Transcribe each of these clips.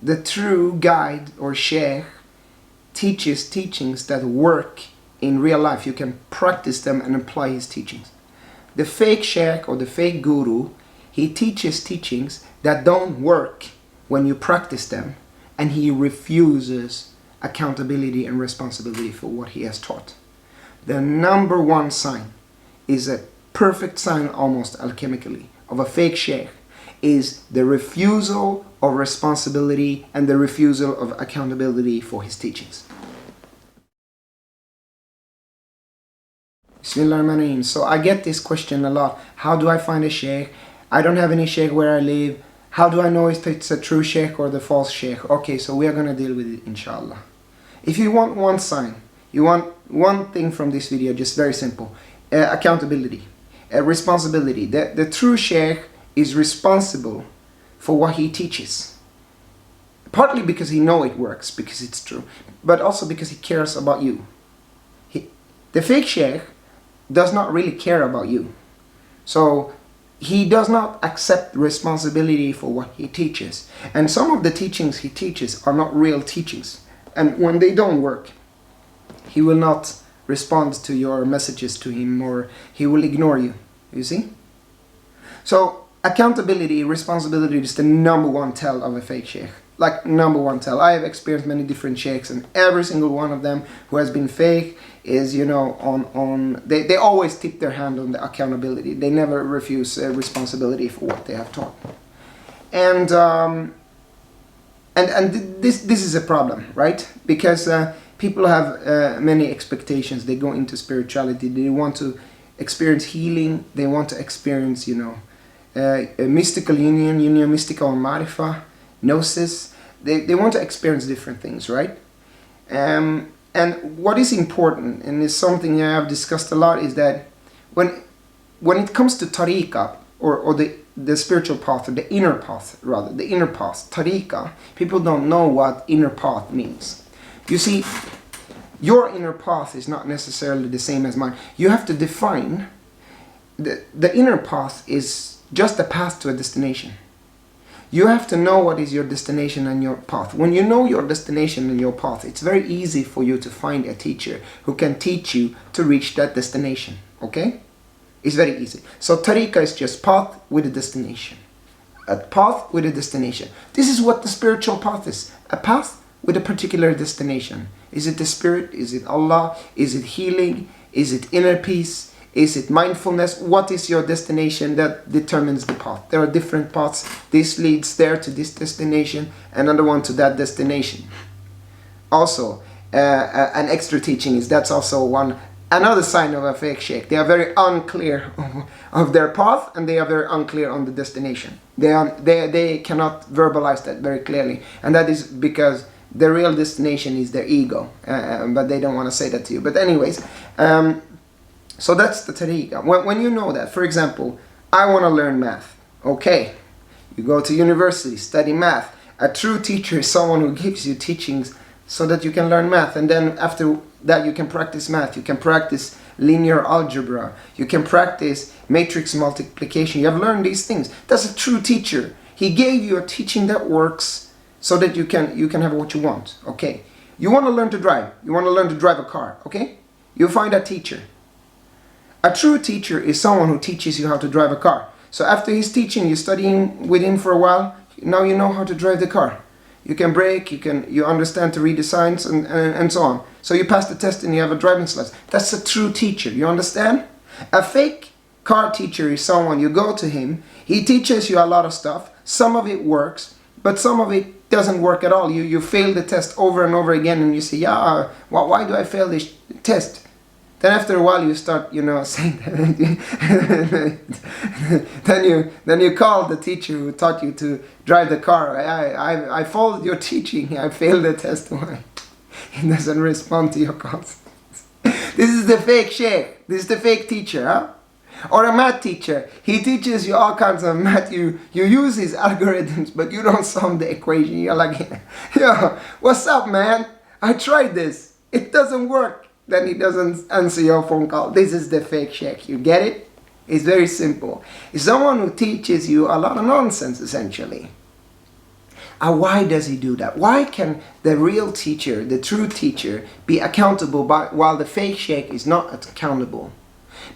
The true guide or Shaykh teaches teachings that work in real life. You can practice them and apply his teachings. The fake Shaykh or the fake guru, he teaches teachings that don't work when you practice them, and he refuses accountability and responsibility for what he has taught. The number one sign is a perfect sign, almost alchemically, of a fake Shaykh is the refusal of responsibility and the refusal of accountability for his teachings. Bismillahirrahmanirrahim. So I get this question a lot. How do I find a Shaykh? I don't have any Shaykh where I live. How do I know if it's a true Shaykh or the false Shaykh? Okay, so we are going to deal with it, inshallah. If you want one sign, you want one thing from this video, just very simple. Accountability, responsibility. The true Shaykh is responsible for what he teaches. Partly because he knows it works, because it's true, but also because he cares about you. The fake Shaykh does not really care about you. So he does not accept responsibility for what he teaches. And some of the teachings he teaches are not real teachings. And when they don't work, he will not respond to your messages to him, or he will ignore you. You see? So accountability, responsibility is the number one tell of a fake Shaykh. Like number one tell. I have experienced many different Shaykhs, and every single one of them who has been fake is, you know, they always tip their hand on the accountability. They never refuse responsibility for what they have taught. And this is a problem, right? Because people have many expectations. They go into spirituality. They want to experience healing. They want to experience, you know, a mystical union, mystical marifa, gnosis. They want to experience different things, right? And what is important, and is something I have discussed a lot, is that when it comes to tariqah, or the spiritual path, or the inner path, rather, the inner path, tariqah, people don't know what inner path means. You see, your inner path is not necessarily the same as mine. You have to define, the inner path is just a path to a destination. You have to know what is your destination and your path. When you know your destination and your path, it's very easy for you to find a teacher who can teach you to reach that destination. Okay? It's very easy. So tariqah is just path with a destination. A path with a destination. This is what the spiritual path is. A path with a particular destination. Is it the spirit? Is it Allah? Is it healing? Is it inner peace? Is it mindfulness? What is your destination? That determines the path. There are different paths. This leads there to this destination, another one to that destination. Also, an extra teaching is that's also another sign of a fake Shaykh. They are very unclear of their path, and they are very unclear on the destination. They cannot verbalize that very clearly, and that is because the real destination is their ego, but they don't want to say that to you. But anyways, so that's the tariqah. When you know that, for example, I want to learn math. Okay, you go to university, study math. A true teacher is someone who gives you teachings so that you can learn math, and then after that you can practice math. You can practice linear algebra. You can practice matrix multiplication. You have learned these things. That's a true teacher. He gave you a teaching that works so that you can have what you want. Okay, you want to learn to drive. You want to learn to drive a car. Okay, you find a teacher. A true teacher is someone who teaches you how to drive a car. So after he's teaching you, studying with him for a while, now you know how to drive the car. You can brake, you understand to read the signs, and so on. So you pass the test and you have a driving license. That's a true teacher, you understand? A fake car teacher is someone, you go to him, he teaches you a lot of stuff. Some of it works, but some of it doesn't work at all. You fail the test over and over again, and you say, yeah, why do I fail this test? Then after a while you start, you know, saying that. then you call the teacher who taught you to drive the car. I followed your teaching. I failed the test. Why? He doesn't respond to your calls. This is the fake Shaykh. This is the fake teacher, huh? Or a math teacher. He teaches you all kinds of math. You use his algorithms, but you don't solve the equation. You're like, yo, what's up, man? I tried this. It doesn't work. Then he doesn't answer your phone call. This is the fake Shaykh. You get it? It's very simple. It's someone who teaches you a lot of nonsense, essentially. Why does he do that? Why can the real teacher, the true teacher, be accountable while the fake sheikh is not accountable?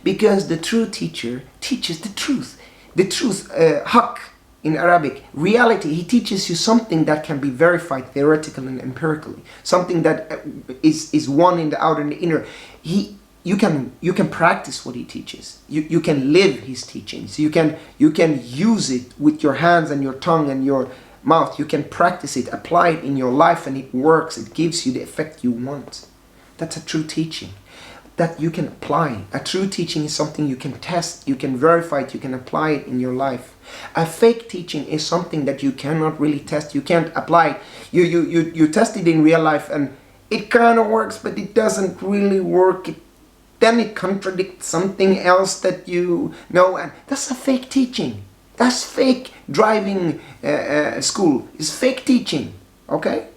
Because the true teacher teaches the truth. The truth, haqq in Arabic, reality. He teaches you something that can be verified theoretically and empirically. Something that is one in the outer and the inner. You can practice what he teaches. You can live his teachings. You can use it with your hands and your tongue and your mouth. You can practice it, apply it in your life, and it works. It gives you the effect you want. That's a true teaching that you can apply. A true teaching is something you can test, you can verify it, you can apply it in your life. A fake teaching is something that you cannot really test, you can't apply it. You test it in real life and it kind of works, but it doesn't really work. Then it contradicts something else that you know, and that's a fake teaching. That's fake driving school. It's fake teaching, okay?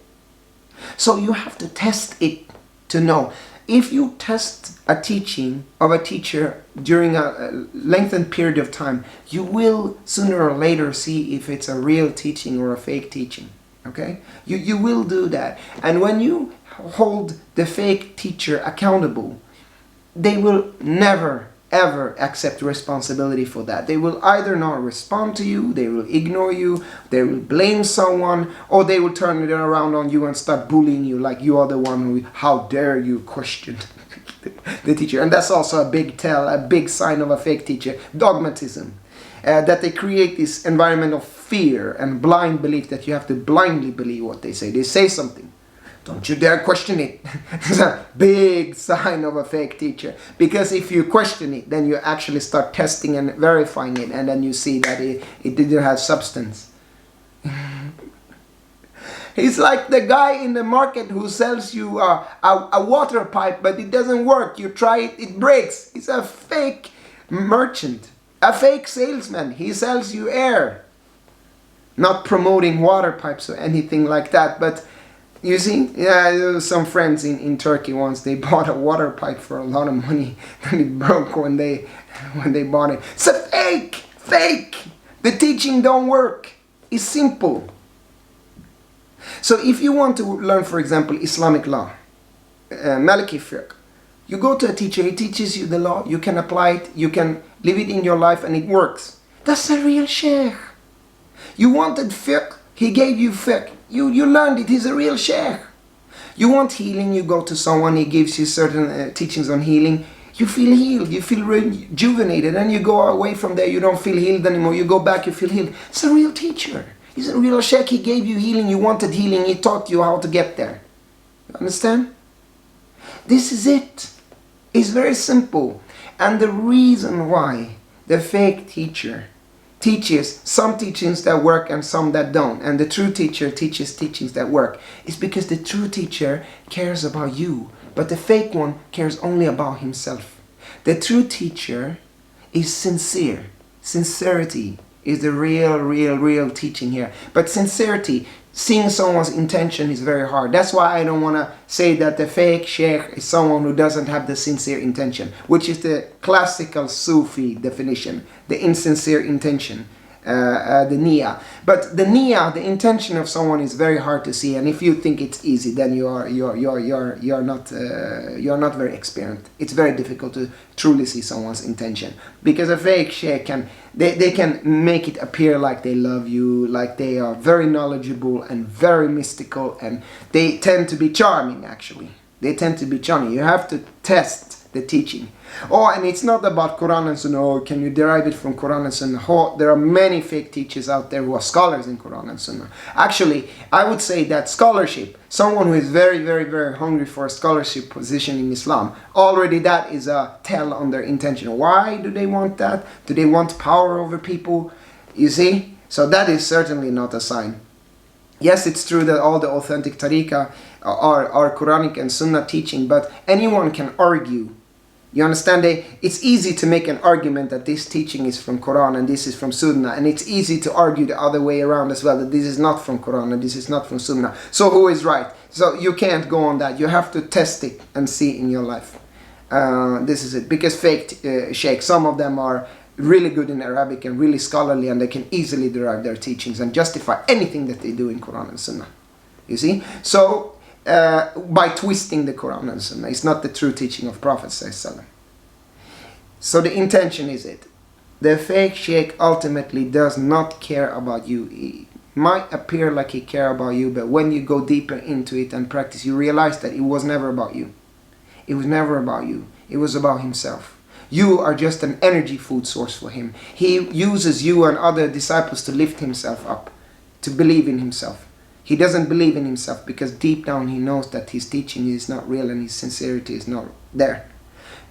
So you have to test it to know. If you test a teaching of a teacher during a lengthened period of time, you will sooner or later see if it's a real teaching or a fake teaching, okay? You will do that. And when you hold the fake teacher accountable, they will never ever accept responsibility for that. They will either not respond to you, they will ignore you, they will blame someone, or they will turn it around on you and start bullying you like you are the one who, how dare you question the teacher. And that's also a big tell, a big sign of a fake teacher, dogmatism. That they create this environment of fear and blind belief that you have to blindly believe what they say. They say something. Don't you dare question it. It's a big sign of a fake teacher. Because if you question it, then you actually start testing and verifying it, and then you see that it didn't have substance. He's like the guy in the market who sells you a water pipe, but it doesn't work. You try it, it breaks. He's a fake merchant, a fake salesman. He sells you air. Not promoting water pipes or anything like that, but you see, yeah, some friends in Turkey once, they bought a water pipe for a lot of money and it broke when they bought it. It's a fake. The teaching don't work. It's simple. So if you want to learn, for example, Islamic law, Maliki fiqh, you go to a teacher, he teaches you the law, you can apply it, you can live it in your life and it works. That's a real sheikh. You wanted fiqh, he gave you fiqh. You learned it, he's a real sheikh. You want healing, you go to someone, he gives you certain teachings on healing. You feel healed, you feel rejuvenated, and you go away from there, you don't feel healed anymore. You go back, you feel healed. It's a real teacher. He's a real sheikh, he gave you healing, you wanted healing, he taught you how to get there. You understand? This is it. It's very simple. And the reason why the fake teacher teaches some teachings that work and some that don't, and the true teacher teaches teachings that work, is because the true teacher cares about you, but the fake one cares only about himself. The true teacher is sincere. Sincerity is the real teaching here. But sincerity, seeing someone's intention, is very hard. That's why I don't want to say that the fake sheikh is someone who doesn't have the sincere intention, which is the classical Sufi definition, the insincere intention, the niyyah. But the niyyah, the intention of someone, is very hard to see, and if you think it's easy, then you're not very experienced. It's very difficult to truly see someone's intention, because a fake sheikh can they can make it appear like they love you, like they are very knowledgeable and very mystical, and they tend to be charming. Actually, they tend to be charming. You have to test the teaching. Oh, and it's not about Quran and Sunnah. Oh, can you derive it from Quran and Sunnah? Oh, there are many fake teachers out there who are scholars in Quran and Sunnah. Actually, I would say that scholarship, someone who is very hungry for a scholarship position in Islam, already that is a tell on their intention. Why do they want that? Do they want power over people? You see? So that is certainly not a sign. Yes, it's true that all the authentic tariqah are Quranic and Sunnah teaching, but anyone can argue. You understand? It's easy to make an argument that this teaching is from Quran and this is from Sunnah, and it's easy to argue the other way around as well, that this is not from Quran and this is not from Sunnah. So who is right? So you can't go on that. You have to test it and see in your life. This is it. Because fake sheikhs, some of them are really good in Arabic and really scholarly, and they can easily derive their teachings and justify anything that they do in Quran and Sunnah. You see? So, by twisting the Quran and Sunnah, it's not the true teaching of Prophet ﷺ. So the intention is it. The fake Shaykh ultimately does not care about you. He might appear like he cares about you, but when you go deeper into it and practice, you realize that it was never about you. It was never about you. It was about himself. You are just an energy food source for him. He uses you and other disciples to lift himself up, to believe in himself. He doesn't believe in himself because deep down he knows that his teaching is not real and his sincerity is not there.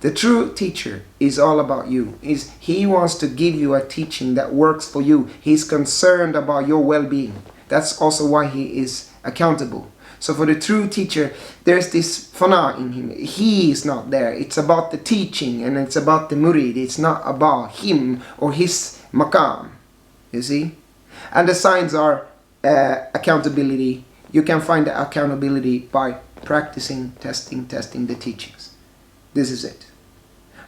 The true teacher is all about you. He wants to give you a teaching that works for you. He's concerned about your well-being. That's also why he is accountable. So for the true teacher, there's this fana in him. He is not there. It's about the teaching and it's about the murid. It's not about him or his maqam. You see? And the signs are accountability. You can find the accountability by practicing, testing the teachings. This is it.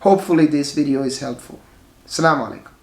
Hopefully this video is helpful. Assalamu alaikum.